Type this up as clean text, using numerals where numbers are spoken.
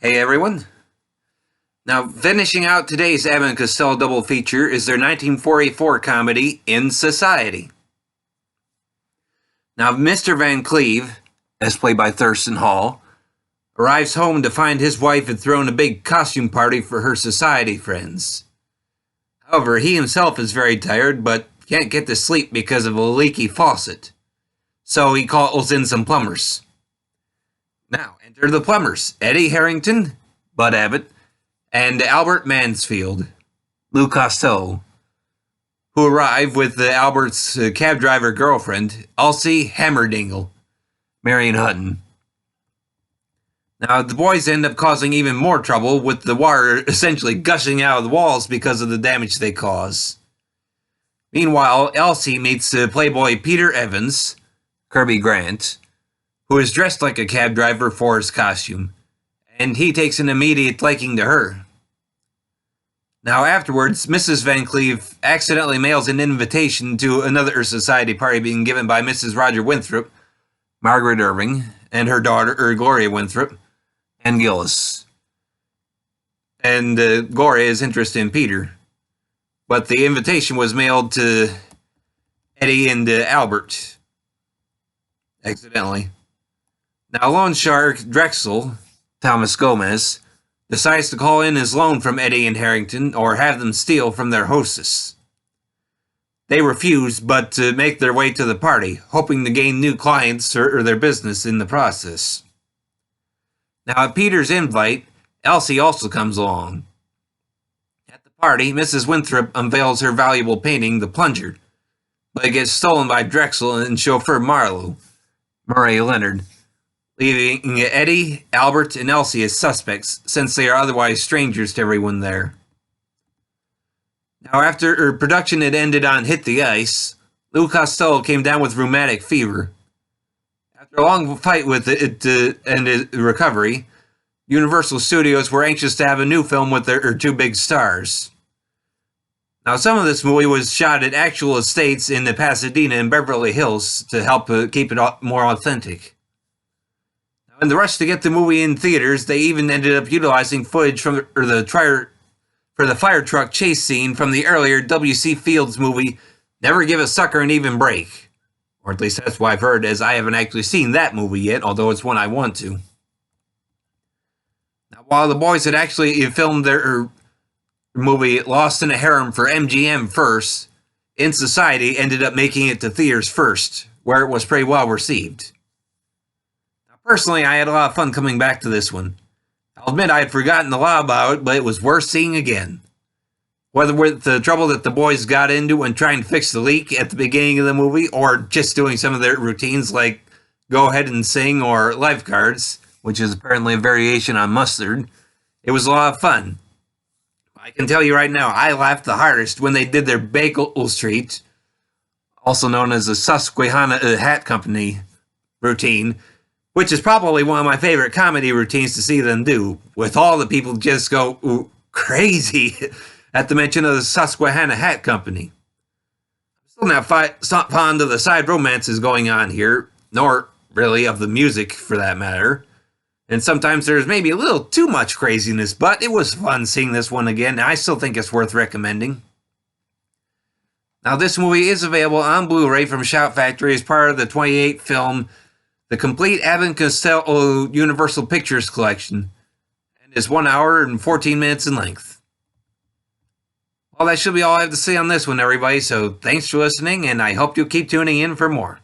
Hey everyone. Now, finishing out today's Abbott and Costello double feature is their 1944 comedy, In Society. Now, Mr. Van Cleve, as played by Thurston Hall, arrives home to find his wife had thrown a big costume party for her society friends. However, he himself is very tired, but can't get to sleep because of a leaky faucet. So he calls in some plumbers. Now, enter the plumbers, Eddie Harrington, Bud Abbott, and Albert Mansfield, Lou Costello, who arrive with Albert's cab driver girlfriend, Elsie Hammerdingle, Marion Hutton. Now, the boys end up causing even more trouble with the water essentially gushing out of the walls because of the damage they cause. Meanwhile, Elsie meets Playboy Peter Evans, Kirby Grant, who is dressed like a cab driver for his costume, and he takes an immediate liking to her. Now afterwards, Mrs. Van Cleve accidentally mails an invitation to another society party being given by Mrs. Roger Winthrop, Margaret Irving, and her daughter, Gloria Winthrop, and Gillis. And Gloria is interested in Peter. But the invitation was mailed to Eddie and Albert, accidentally. Now, loan shark Drexel, Thomas Gomez, decides to call in his loan from Eddie and Harrington or have them steal from their hostess. They refuse, but make their way to the party, hoping to gain new clients or their business in the process. Now, at Peter's invite, Elsie also comes along. At the party, Mrs. Winthrop unveils her valuable painting, The Plunger, but it gets stolen by Drexel and chauffeur Marlowe, Murray Leonard, leaving Eddie, Albert, and Elsie as suspects, since they are otherwise strangers to everyone there. Now, after production had ended on Hit the Ice, Lou Costello came down with rheumatic fever. After a long fight with it and his recovery, Universal Studios were anxious to have a new film with their two big stars. Now, some of this movie was shot at actual estates in Pasadena and Beverly Hills to help keep it more authentic. In the rush to get the movie in theaters, they even ended up utilizing footage from the fire truck chase scene from the earlier W.C. Fields movie, Never Give a Sucker an Even Break. Or at least that's what I've heard, as I haven't actually seen that movie yet, although it's one I want to. Now, while the boys had actually filmed their movie Lost in a Harem for MGM first, In Society ended up making it to theaters first, where it was pretty well received. Personally, I had a lot of fun coming back to this one. I'll admit I had forgotten a lot about it, but it was worth seeing again. Whether with the trouble that the boys got into when trying to fix the leak at the beginning of the movie, or just doing some of their routines like Go Ahead and Sing or Lifeguards, which is apparently a variation on Mustard, it was a lot of fun. I can tell you right now, I laughed the hardest when they did their Bagel Street, also known as the Susquehanna Hat Company routine, which is probably one of my favorite comedy routines to see them do, with all the people just go crazy at the mention of the Susquehanna Hat Company. I'm still not fond of the side romances going on here, nor really of the music for that matter. And sometimes there's maybe a little too much craziness, but it was fun seeing this one again, and I still think it's worth recommending. Now, this movie is available on Blu-ray from Shout Factory as part of the 28 film The Complete Abbott and Costello Universal Pictures Collection, and is 1 hour and 14 minutes in length. Well, that should be all I have to say on this one, everybody, so thanks for listening, and I hope you'll keep tuning in for more.